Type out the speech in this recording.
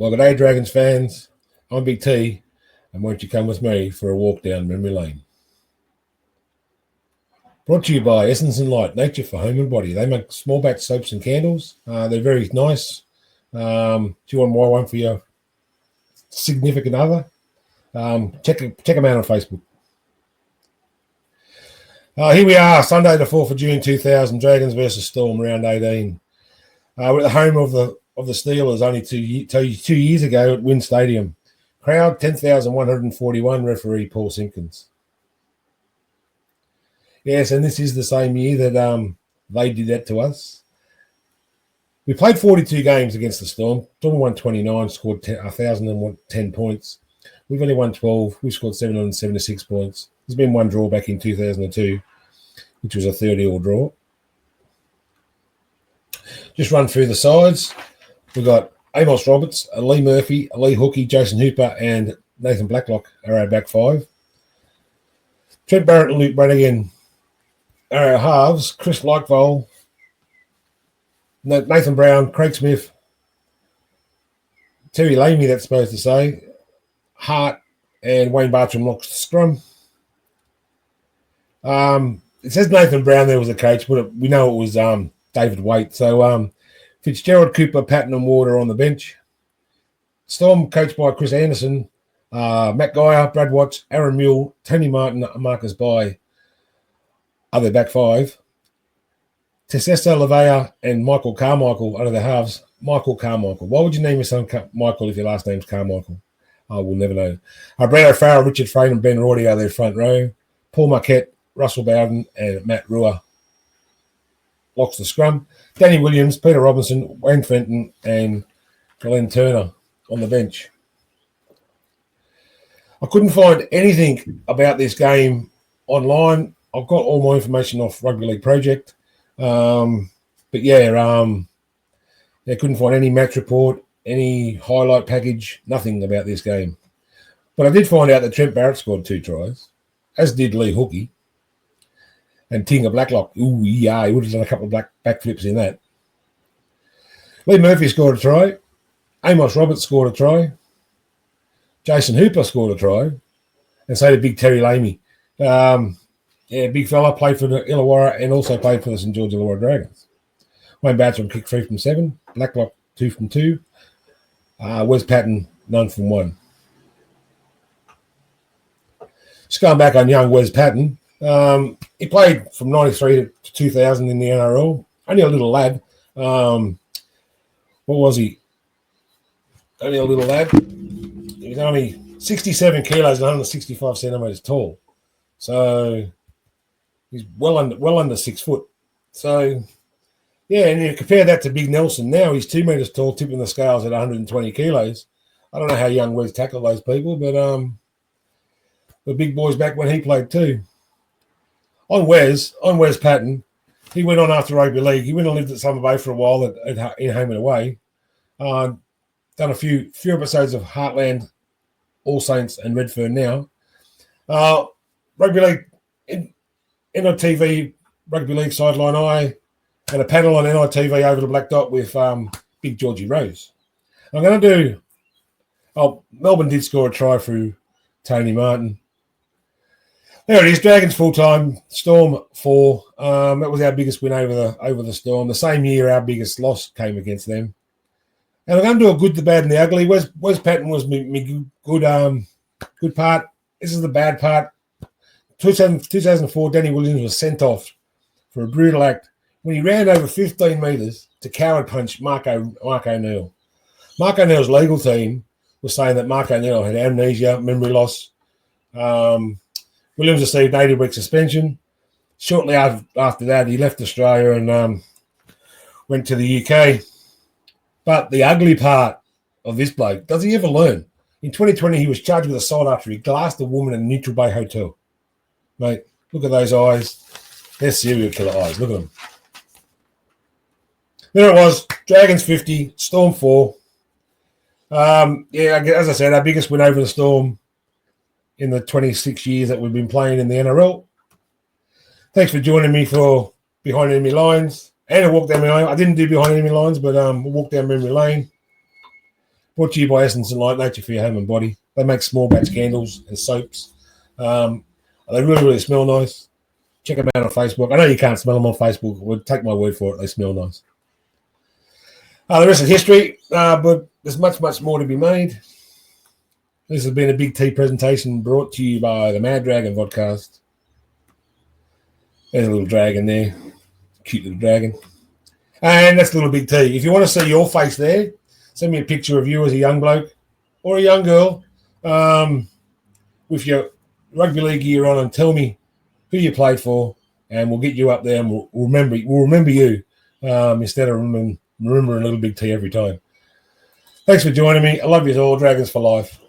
Well, good day, Dragons fans. I'm Big T, and won't you come with me for a walk down memory lane? Brought to you by Essence and Light, Nature for Home and Body. They make small batch soaps and candles. They're very nice. Do you want more one for your significant other? Check them out on Facebook. Here we are, Sunday the 4th of June 2000, Dragons versus Storm, round 18. We're at the home of the Steelers only two years ago at Wynn Stadium. Crowd 10,141, referee Paul Simpkins. Yes, and this is the same year that they did that to us. We played 42 games against the Storm. Storm won 29, scored 1,010 points. We've only won 12. We scored 776 points. There's been one draw back in 2002, which was a 30-all draw. Just run through the sides. We've got Amos Roberts, Lee Murphy, Lee Hookey, Jason Hooper, and Nathan Blacklock are our back five. Trent Barrett and Luke Brannigan are our halves. Chris Likevole, Nathan Brown, Craig Smith, Terry Lamey, that's supposed to say, Hart, and Wayne Bartram locks the scrum. It says Nathan Brown there was a coach, but we know it was David Waite. So Fitzgerald, Cooper, Patton, and Warder on the bench. Storm coached by Chris Anderson, Matt Geyer, Brad Watts, Aaron Mule, Tony Martin, Marcus Bai are their back five. Tessesta Lavea and Michael Carmichael are the halves. Michael Carmichael. Why would you name your son Michael if your last name's Carmichael? I will never know. Brad O'Farrell, Richard Frayne, and Ben Rorty are their front row. Paul Marquette, Russell Bowden, and Matt Rua locks the scrum. Danny Williams, Peter Robinson, Wayne Fenton, and Glenn Turner on the bench. I couldn't find anything about this game online. I've got all my information off Rugby League Project. But couldn't find any match report, any highlight package, nothing about this game. But I did find out that Trent Barrett scored 2 tries, as did Lee Hookey. And Tinga Blacklock, he would have done a couple of backflips in that. Lee Murphy scored a try. Amos Roberts scored a try. Jason Hooper scored a try. And so did Big Terry Lamey. Big fella, played for the Illawarra and also played for the St George Illawarra Dragons. Wayne Bartram kicked 3 from 7. Blacklock 2 from 2. Wes Patton, none from 1. Just going back on young Wes Patton. He played from 93 to 2000 in the NRL. Only a little lad. What was he? Only a little lad. He was only 67 kilos and 165 centimetres tall. So he's well under 6 foot. So, and you compare that to Big Nelson now, he's 2 metres tall, tipping the scales at 120 kilos. I don't know how young Wes tackled those people, but the big boys back when he played too. On Wes Patton, he went on after rugby league. He went and lived at Summer Bay for a while in Home and Away. Done a few episodes of Heartland, All Saints, and Redfern now. Rugby league, NITV, Rugby League Sideline Eye, and a panel on NITV over the Black Dot with Big Georgie Rose. I'm going to do... Melbourne did score a try through Tony Martin. There it is, Dragons full-time, Storm 4. That was our biggest win over the Storm. The same year our biggest loss came against them. And I'm going to do a good, the bad, and the ugly. Wes Patton was my good part. This is the bad part. 2004, Danny Williams was sent off for a brutal act when he ran over 15 metres to coward punch Mark O'Neill. Mark O'Neill's legal team was saying that Mark O'Neill had amnesia, memory loss. Williams received an 80-week suspension. Shortly after that, he left Australia and went to the UK. But the ugly part of this bloke, does he ever learn? In 2020, he was charged with assault after he glassed a woman in a Neutral Bay hotel. Mate, look at those eyes. They're serial killer eyes. Look at them. There it was. Dragons 50, Storm 4. As I said, our biggest win over the Storm in the 26 years that we've been playing in the NRL. Thanks for joining me for Behind Enemy Lines and a walk down memory lane. I didn't do Behind Enemy Lines, but we'll walk down memory lane. Brought to you by Essence and Light, Nature for your home and body. They make small batch candles and soaps. They really, really smell nice. Check them out on Facebook. I know you can't smell them on Facebook. Well, take my word for it. They smell nice. The rest is history, but there's much, much more to be made. This has been a Big T presentation brought to you by the Mad Dragon Vodcast. There's a little dragon there. Cute little dragon. And that's little Big T. If you want to see your face there, send me a picture of you as a young bloke or a young girl with your rugby league gear on and tell me who you played for, and we'll get you up there and we'll remember you instead of remembering little Big T every time. Thanks for joining me. I love you all. Dragons for life.